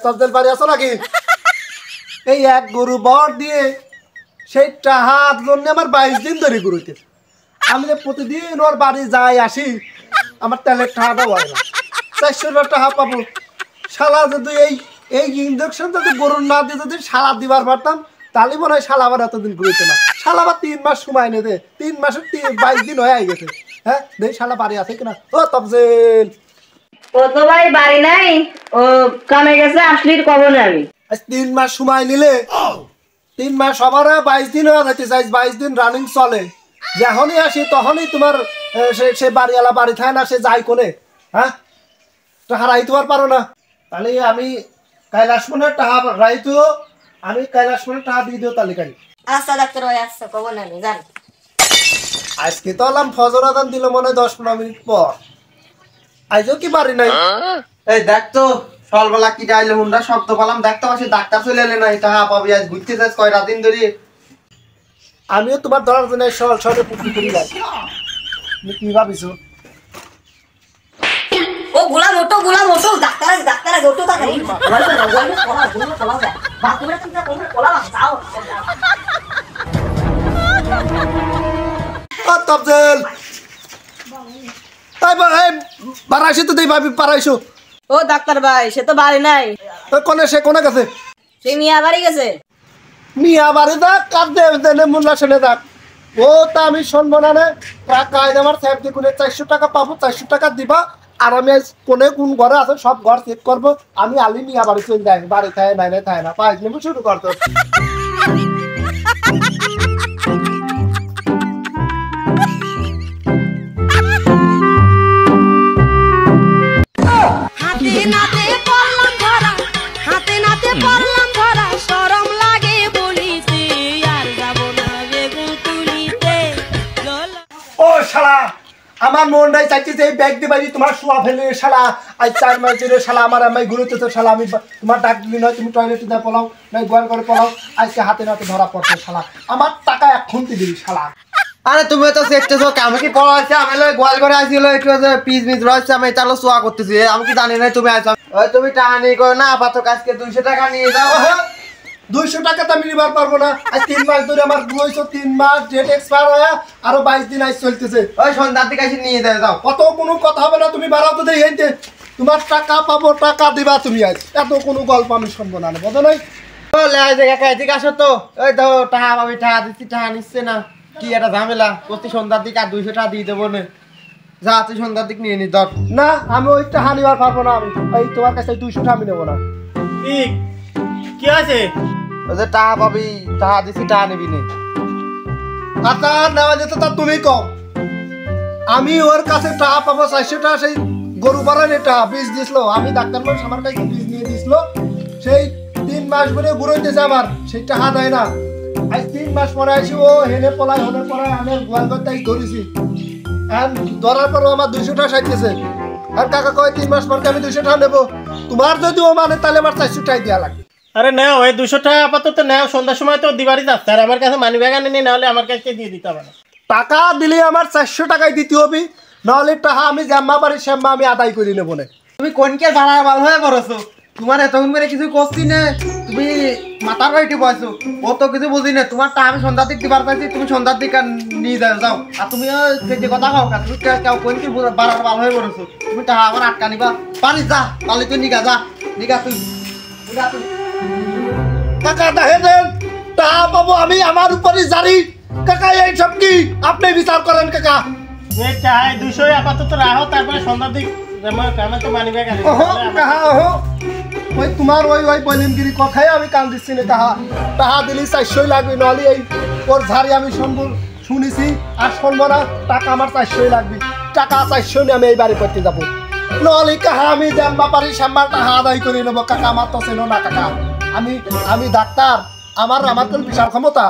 তবদেল বাড়ি আছো নাকি এই এক গরু বর দিয়ে সেই টাহার জন্য আমার 22 দিন ধরে ঘুরতে আমি যে প্রতিদিন ওর বাড়ি যাই আসি আমার তেলের টাকাটা হয় না 400 টাকা পাবো শালা যদি এই ইঞ্জেকশন যদি গরুর না দিয়ে যদি শালা দিবার পারতাম তাহলে মনে হয় শালা আবার এতদিন ঘুরতে না শালা আবার 3 মাস সময় নেবে 3 মাসের 22 দিন হয়ে গেছে হ্যাঁ দেখ শালা বাড়ি আছে কিনা ও তবজেল ও তো ভাই বাড়ি নাই ও কামে গেছে আসলির খবর নাই আমি আজ 3 মাস সময় নিলে 3 মাস সবার 22 দিন হয়ে যাচ্ছে 22 দিন রানিং চলে যখনই আসি তখনই তোমার সে বাড়িওয়ালা বাড়ি থাকে না সে যাই কোনে হ্যাঁ তো হারাই তোমার পারো না তাহলে আমি কৈলাসমনের টাকা রাইতো আমি কৈলাসমনের টাকা দিয়ে দিও তালিকায় আচ্ছা ডাক্তার ভাই আচ্ছা খবর নাই জান আজকে তো আলাম ফজর আজান দিল মনে 10-15 মিনিট পর আইজো কি পারি নাই এই দেখ তো সকালবেলা কি গাইলে হুন্ডা শব্দ পেলাম দেখতে পাচ্ছি ডাক্তার চলে এলে না এটা পাবি আজ ঘুরতে যাস কয়টা দিন ধরে আমিও তোমার ধরার জন্য সরে পুকুরি করি যাই তুমি কি ভাবিছো ও গোলা মোটো ডাক্তার গোটো তাকাই গোলা বাতুরা চিন্তা করে গোলা যাও ও তবজেল তাই বাড়াইছো তো দেই ভাবি পারাইছো ও ডাক্তার ভাই সে তো বাড়ি নাই ওই কোনে সে কোনে গেছে সে মিয়া বাড়ি গেছে মিয়া বাড়ি দেখ কার দেনে মোল্লা শুনে দেখ ও তা আমি শুনবো না রে টাকা আমার স্যার দিয়ে কোনে 400 টাকা পাবো 400 টাকা দিবা আর আমি কোনে কোন ঘরে আছে সব ঘর চেক করবো আমি আলি মিয়া বাড়ি চলে যাই বাড়ি থাকে নাই থাকে না 5 মিনিট শুরু করতো আমার মনটাই চাইছে এই ব্যাগ দিয়ে বাইরে তোমার শোয়া ফেলে শালা আজ 4 মাস ধরে শালা আমার আমি ঘুরতেছে শালা আমি তোমার ডাক দিলি নয় তুমি টয়লেটে যা পলাও নয় গোয়াল করে পলাও আজকে হাতে নাতে ধরা পড়ছে শালা আমার টাকা এখন দিবি শালা আরে তুমি তো চেষ্টা আমি কি পড়াইছে আমি গোয়াল করে আসছিল একটু পিস মিস রয়েছে আমি চালো শোয়া করতেছি আমি কি জানি না তুমি আইছো ওই তুমি টাকা নিয়ে করো না আপাতত আজকে 200 টাকা নিয়ে যাও 200 টাকা তো আমি নিবার পারবো না আজ 3 মাস ধরে আমার বয়স 3 মাস ডেট এক্সপায়ার হয়ে আরো 22 দিন আজ চলতেছে ওই সন্ধ্যার দিকে এসে নিয়ে যাও কত কোনো কথা হবে না তুমি বাড়াও তো দেই হেনতে তোমার টাকা পাবো টাকা দিবা তুমি আজ এত কোনো গল্প আমি শুনবো না বুঝো নাই ও লে আজ এদিকে আসো তো ওই তো টাকা পাবি টাকা দিচ্ছি টাকা নিচ্ছে না কি একটা ঝামেলা প্রতি সন্ধ্যার দিকে আর 200 টাকা দিয়ে দেবো না যা তুই সন্ধ্যার দিক নিয়ে নি ধর না আমি ওই টাকা নিবার পারবো না আমি এই তোমার কাছে 200 টাকা আমি নেবো না কি আছে ওই যে টাকা পাবি টাকা দিচ্ছি টাকা নিবি না আচ্ছা নেওয়া যেত তা তুমি কম আমি ওর কাছে টাকা পাবো 400 টাকা সেই গরু বাড়ানোর টাকা বীজ দিছিল আমি ডাক্তার মানুষ আমার কাছে বীজ নিয়ে দিছিল সেই 3 মাস ধরে ঘুরাইতেছে আমার সেই টাকা দেয় না আজ 3 মাস পরে আসি ও হেনে পলায় আমি গোয়াল করতেই ধরেছি আর ধরার পর আমার 200 টাকা সাইতেছে আর কাকা কয় 3 মাস পর আমি 200 টাকা নেবো তোমার যদি ও মানে তাহলে আমার 400 টাকা দেওয়া লাগবে আরে নাও ওই 200 টাকা আপাতত নাও সন্ধ্যার সময় তো দিবারই যাচ্ছে আর আমার কাছে মানি ব্যাগ আনি না হলে আমার কাছে দিয়ে দিতে হবে না টাকা দিলে আমার 400 টাকাই দিতে হবে নাহলে টাকা আমি জাম্মা বাড়ির শ্যাম্মা আমি আদায় করে নেবো না তুমি কোনকে ভাড়া ভালো হয়ে পড়েছো তোমার এতক্ষণ করে কিছু করছি না তুমি মাথার বাড়িতে বসো ও তো কিছু বুঝি না তোমার টাকা আমি সন্ধ্যার দিক দিবার পাইছি তুমি সন্ধ্যার দিক নিয়ে যাও আর তুমি যে কথা খাও তুমি কেউ কোনকে বাড়ার ভালো হয়ে পড়েছো তুমি টাকা আমার আটকা নিবা পারি যা তাহলে তুই নিগা যা নিগা তুই কাকা দেখেন টাকা পাবো আমি আমার উপরে জারি কাকা এই সব কি আপনি বিচার করেন কাকা যে চাই 200 আপাতত রাখো তারপরে সন্ধ্যার দিক আমার তো মানি ব্যাগ আনি ওই তোমার ওই বলিমগিরি কথাই আমি কান দিচ্ছি না টাকা দিলি 400 লাগবে নাহলে এই ওর ঝাড়ি আমি শুনেছি আর শুনবো না টাকা আমার 400 লাগবে টাকা 400 নিয়ে আমি এই বাড়ি করতে যাবো নাহলে কাহা আমি জাম্মা পারি শ্যাম্মার টাকা আদায় করে নেবো কাকা আমার তো চেনো না কাকা আমি ডাক্তার আমার তো বিশাল ক্ষমতা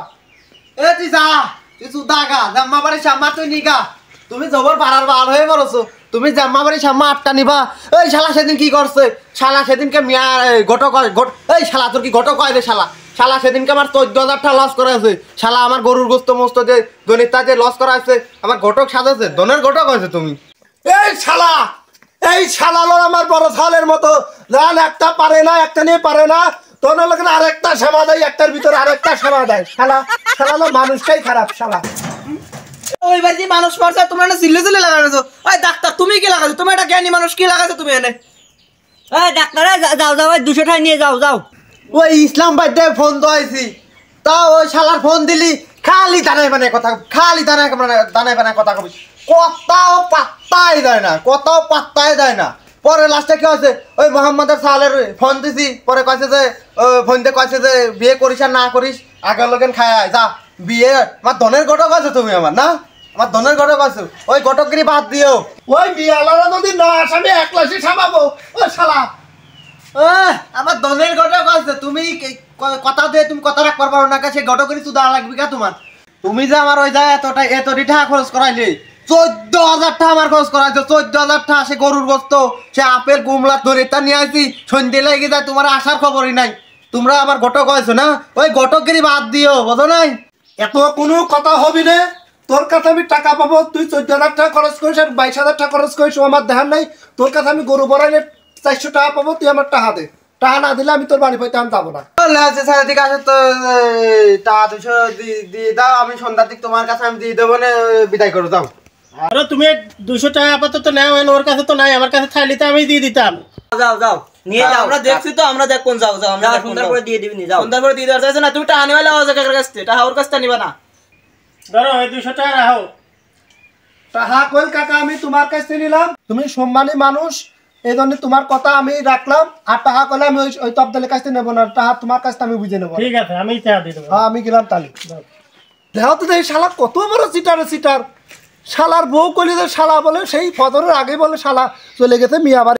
এ তুই যা তুই সুদাগা জাম্মা বাড়ি সাম্মা তুই নিগা তুমি জবর বাড়ার বার হয়ে পড়ছো তুমি জাম্মা বাড়ি সাম্মা আটকা নিবা এই শালা সেদিন কি করছে শালা সেদিনকে মিয়া ঘটক এই শালা তোর কি ঘটক হয় রে শালা সেদিনকে আমার 14,000 টাকা লস করা আছে শালা আমার গরুর গোস্ত মস্ত যে দনিতা যে লস করা আছে আমার ঘটক সাজাছে দনের ঘটক হয়েছে তুমি এই শালা এই শালালো আমার বড় ছালের মতো জান একটা পারে না একটা নিয়ে পারে না তোর লোক আরেকটা সেবা দেয় একটার ভিতরে আরেকটা সেবা দেয় শালা শালালো মানুষটাই খারাপ শালা ওই বাড়ি মানুষ মারছে তোমরা না সিলে সিলে লাগাইছো ওই ডাক্তার তুমি কি লাগাইছো তুমি একটা জ্ঞানী মানুষ কি লাগাইছো তুমি এনে এই ডাক্তারে যাও যাও 200 টাকা নিয়ে যাও যাও ওই ইসলাম ভাই দে ফোন তো আইছি তা ওই শালার ফোন দিলি খালি দানাই বানায় কথা খালি দানাই বানায় কথা কবি কথাও পাত্তাই দেয় না কথাও পাত্তাই দেয় না পরে লাস্টে কি হয়েছে ওই মোহাম্মদের সালের ফোন দিছি পরে কইছে যে ফোন দিয়ে কইছে যে বিয়ে করিস আর না করিস আগের লোকেন খায় আয় যা বিয়ে আমার ধনের ঘটক আছে তুমি আমার না আমার ধনের ঘটক আছো ওই ঘটকগিরি বাদ দিও ওই বিয়ালারা যদি না আসামে এক লাশি সামাবো ও শালা আমার ধনের ঘটক আছে তুমি কথা দিয়ে তুমি কথা রাখবার পারো না সে ঘটকগিরি তুই দাঁড়া লাগবি কা তোমার তুমি যে আমার ওই যায় এতটি টাকা খরচ করাইলে 14,000 টাকা আমার খরচ করাইছো 14,000 টাকা সে গরুর গোস্ত সে আপেল কুমলা ধরে তা নিয়ে আসি সন্ধ্যে লেগে যায় তোমার আসার খবরই নাই তোমরা আবার ঘটক হয়েছো না ওই ঘটকগিরি বাদ দিও বোঝো নাই এত কোনো কথা হবি না তোর কাছে আমি টাকা পাবো তুই 14,000 টাকা খরচ করিস আর 22,000 টাকা খরচ করিস আমার দেখার নাই তোর কাছে আমি গরু বড়াইলে 400 টাকা পাবো তুই আমার টাকা দে টাকা না দিলে আমি তোর বাড়ি পাইতে আমি যাবো না সারাদিকে আসে তো টাকা 200 দিয়ে দাও আমি সন্ধ্যার দিক তোমার কাছে আমি দিয়ে দেবো না বিদায় করে দাও আরে তুমি 200 টাকা আপাতত নাও ওর কাছে তো নাই আমার কাছে থাইলে তো আমি দিয়ে দিতাম যাও যাও নিয়ে যাও আমরা দেখছি তো আমরা দেখ কোন যাও যাও আমরা যাও সুন্দর করে দিয়ে দিবি নি যাও সুন্দর করে দিয়ে দেওয়া যাচ্ছে না তুমি টাকা নিবালে আওয়াজ কাকার কাছ থেকে টাকা ওর কাছ থেকে নিবা না ধরো এই 200 টাকা রাখো টাকা কইল কাকা আমি তোমার কাছ থেকে নিলাম তুমি সম্মানী মানুষ এই জন্য তোমার কথা আমি রাখলাম আর টাকা কইলে আমি ওই তবদলের কাছ থেকে নেবো না টাকা তোমার কাছ থেকে আমি বুঝে নেবো ঠিক আছে আমি টাকা দিয়ে দেবো হ্যাঁ আমি গেলাম তালি দেখো তো এই শালা কত বড় চিটার শালার বউ কইলে যে শালা বলে সেই ফজরের আগে বলে শালা চলে গেছে মিয়া বাড়ি